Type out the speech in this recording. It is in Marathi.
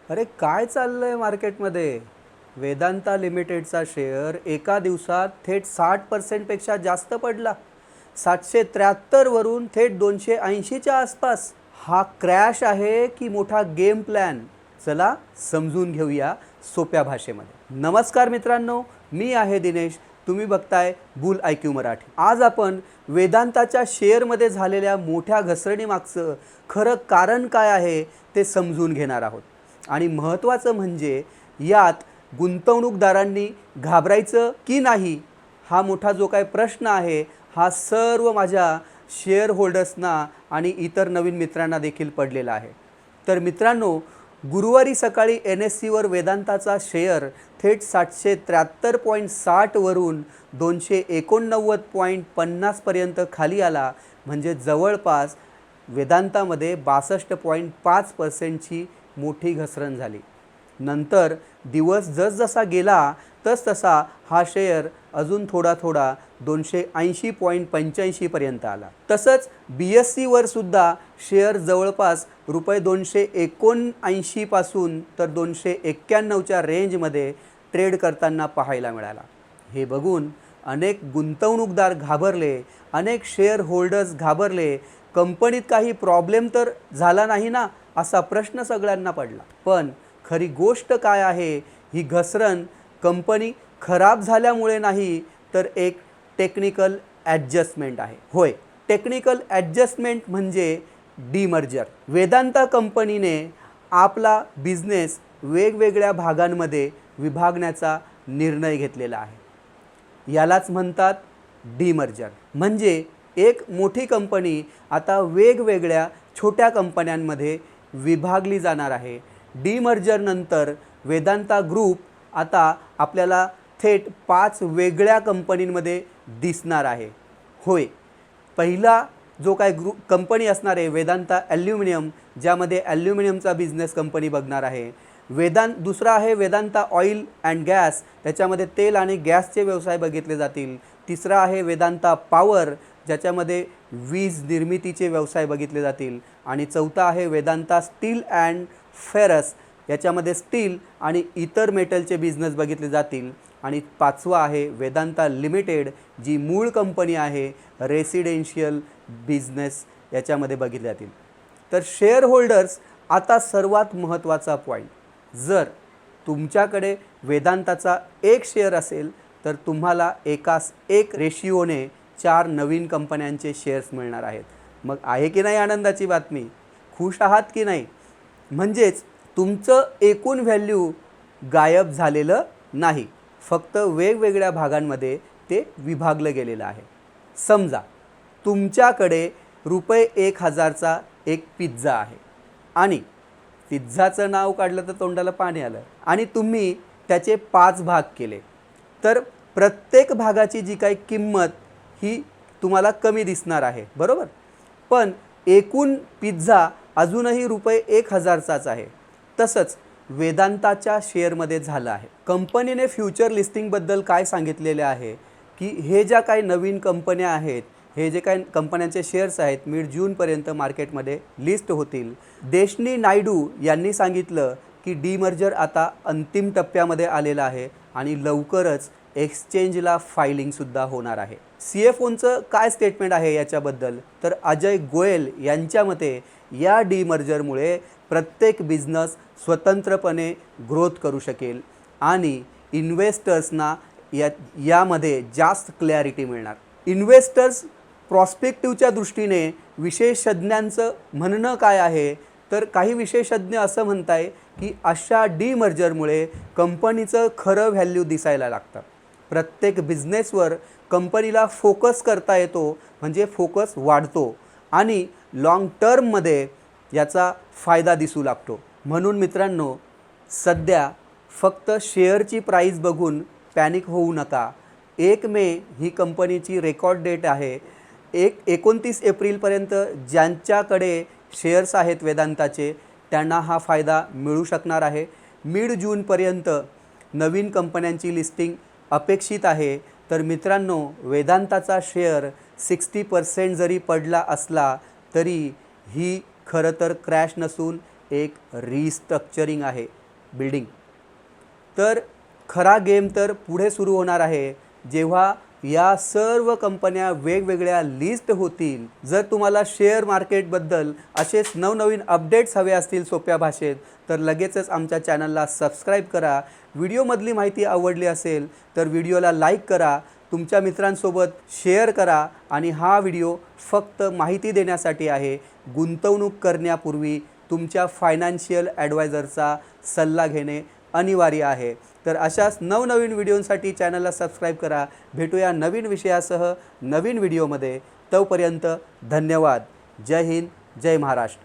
अरे काय चाललंय मार्केटमध्ये? वेदांता लिमिटेडचा शेअर एका दिवसात थेट 60% पेक्षा जास्त पडला. 773 वरून थेट 280च्या आसपास. हा क्रॅश आहे की मोठा गेम प्लॅन? चला समजून घेऊया सोप्या भाषेमध्ये. नमस्कार मित्रांनो, मी आहे दिनेश. तुम्ही बघताय बुल IQ मराठी. आज आपण वेदांताच्या शेअरमध्ये झालेल्या मोठ्या घसरणीमागचं खरं कारण काय आहे ते समजून घेणार आहोत. आणि महत्त्वाचं म्हणजे यात गुंतवणूकदारांनी घाबरायचं की नाही, हा मोठा जो काय प्रश्न आहे हा सर्व माझ्या शेअर होल्डर्सना आणि इतर नवीन मित्रांना देखील पडलेला आहे. तर मित्रांनो, गुरुवारी सकाळी NSEवर वेदांताचा शेअर थेट 773.60 वरून 289.50 पर्यंत खाली आला. म्हणजे जवळपास वेदांतामध्ये 62.5% मोठी घसरण झाली. नंतर दिवस जसजसा गेला तसतसा हा शेअर अजून थोडा 280.85 पर्यंत आला. तसंच BSEवर सुद्धा शेअर जवळपास ₹279 पासून तर 291च्या रेंजमध्ये ट्रेड करताना पाहायला मिळाला. हे बघून अनेक गुंतवणूकदार घाबरले, अनेक शेअर होल्डर्स घाबरले. कंपनीत काही प्रॉब्लेम तर झाला नाही ना, असा प्रश्न सगळ्यांना पडला. पण खरी गोष्ट काय आहे, ही घसरण कंपनी खराब झाल्यामुळे नाही तर एक टेक्निकल ॲडजस्टमेंट आहे. होय, टेक्निकल ॲडजस्टमेंट म्हणजे डीमर्जर. वेदांता कंपनीने आपला बिझनेस वेगवेगळ्या भागांमध्ये विभागण्याचा निर्णय घेतलेला आहे. यालाच म्हणतात डीमर्जर. म्हणजे एक मोठी कंपनी आता वेगवेगळ्या छोट्या कंपन्यांमध्ये विभागली जाणार आहे. डीमर्जरनंतर वेदांता ग्रुप आता आपल्याला थेट 5 वेगळ्या कंपनींमध्ये दिसणार आहे. होय, पहिला जो काय कंपनी असणार आहे वेदांता ॲल्युमिनियम, ज्यामध्ये ॲल्युमिनियमचा बिझनेस कंपनी बघणार आहे. दुसरा आहे वेदांता ऑइल अँड गॅस, त्याच्यामध्ये तेल आणि गॅसचे व्यवसाय बघितले जातील. तिसरा आहे वेदांता पॉवर, ज्याच्यामध्ये वीज निर्मितीचे व्यवसाय बघितले जातील. आणि चौथा आहे वेदांता स्टील अँड फेरस, याच्यामध्ये स्टील आणि इतर मेटलचे बिझनेस बघितले जातील. आणि पाचवा आहे वेदांता लिमिटेड, जी मूळ कंपनी आहे रेसिडेन्शियल बिझनेस, याच्यामध्ये बघितले जातील. तर शेअर होल्डर्स, आता सर्वात महत्त्वाचा पॉईंट, जर तुमच्याकडे वेदांताचा एक शेअर असेल तर तुम्हाला एकास एक रेशिओने 4 नवीन कंपन्यांचे शेअर्स मिळणार आहेत. मग आहे की नाही आनंदाची बातमी? खुश आहात की नाही? म्हणजेच तुमचं एकूण व्हॅल्यू गायब झालेलं नाही, फक्त वेगवेगळ्या भागांमध्ये ते विभागलं गेलेलं आहे. समजा तुमच्याकडे ₹1000चा एक पिझ्झा आहे आणि पिझ्झाचं नाव काढलं तर तोंडाला पाणी आलं आणि तुम्ही त्याचे 5 भाग केले, तर प्रत्येक भागाची जी काही किंमत ही तुम्हाला कमी दिसणार आहे, बरोबर? पण एकूण पिझ्झा अजूनही ₹1000चाच आहे. तसंच वेदांताच्या शेअरमध्ये झालं आहे. कंपनीने फ्युचर लिस्टिंगबद्दल काय सांगितलेले आहे की हे ज्या काही नवीन कंपन्या आहेत, हे जे काही कंपन्यांचे शेअर्स आहेत, मिड जूनपर्यंत मार्केटमध्ये लिस्ट होतील. देशनी नायडू यांनी सांगितलं की डीमर्जर आता अंतिम टप्प्यामध्ये आलेला आहे आणि लवकरच एक्सचेंजला फायलिंगसुद्धा होणार आहे. CFOचं काय स्टेटमेंट आहे याच्याबद्दल, तर अजय गोयल यांच्या मते या डीमर्जरमुळे प्रत्येक बिझनेस स्वतंत्रपणे ग्रोथ करू शकेल आणि इन्व्हेस्टर्सना यामध्ये जास्त क्लॅरिटी मिळणार. इन्व्हेस्टर्स प्रॉस्पेक्टिव्हच्या दृष्टीने विशेषज्ञांचं म्हणणं काय आहे, तर काही विशेषज्ञ असं म्हणत आहे की अशा डीमर्जरमुळे कंपनीचं खरं व्हॅल्यू दिसायला लागतं. प्रत्येक बिझनेसवर कंपनीला फोकस करता येतो, म्हणजे फोकस वाढतो आणि लाँग टर्ममध्ये याचा फायदा दिसू लागतो. म्हणून मित्रांनो, सध्या फक्त शेअरची प्राईस बघून पॅनिक होऊ नका. 1 मे ही कंपनीची रेकॉर्ड डेट आहे. 29 एप्रिलपर्यंत ज्यांच्याकडे शेअर्स आहेत वेदांताचे, त्यांना हा फायदा मिळू शकणार आहे. मिड जूनपर्यंत नवीन कंपन्यांची लिस्टिंग अपेक्षित आहे. तर मित्रांनो, वेदांताचा शेअर 60% जरी पडला असला तरी ही खरं तर क्रॅश नसून एक रिस्ट्रक्चरिंग आहे बिल्डिंग. तर खरा गेम तर पुढे सुरू होणार आहे जेव्हा या सर्व कंपन्या वेगवेगळ्या लिस्ट होतील. जर तुम्हाला शेअर मार्केटबद्दल असेच नवनवीन अपडेट्स हवे असतील सोप्या भाषेत तर लगेचच आमच्या चॅनलला सबस्क्राईब करा. व्हिडिओमधली माहिती आवडली असेल तर व्हिडिओला लाईक करा, तुमच्या मित्रांसोबत शेअर करा. आणि हा व्हिडिओ फक्त माहिती देण्यासाठी आहे. गुंतवणूक करण्यापूर्वी तुमच्या फायनान्शियल ॲडवायझरचा सल्ला घेणे अनिवार्य आहे. तर अशाच नवनवीन व्हिडिओंसाठी चॅनलला सबस्क्राईब करा. भेटूया नवीन विषयासह नवीन व्हिडिओमध्ये. तोपर्यंत धन्यवाद. जय हिंद, जय महाराष्ट्र.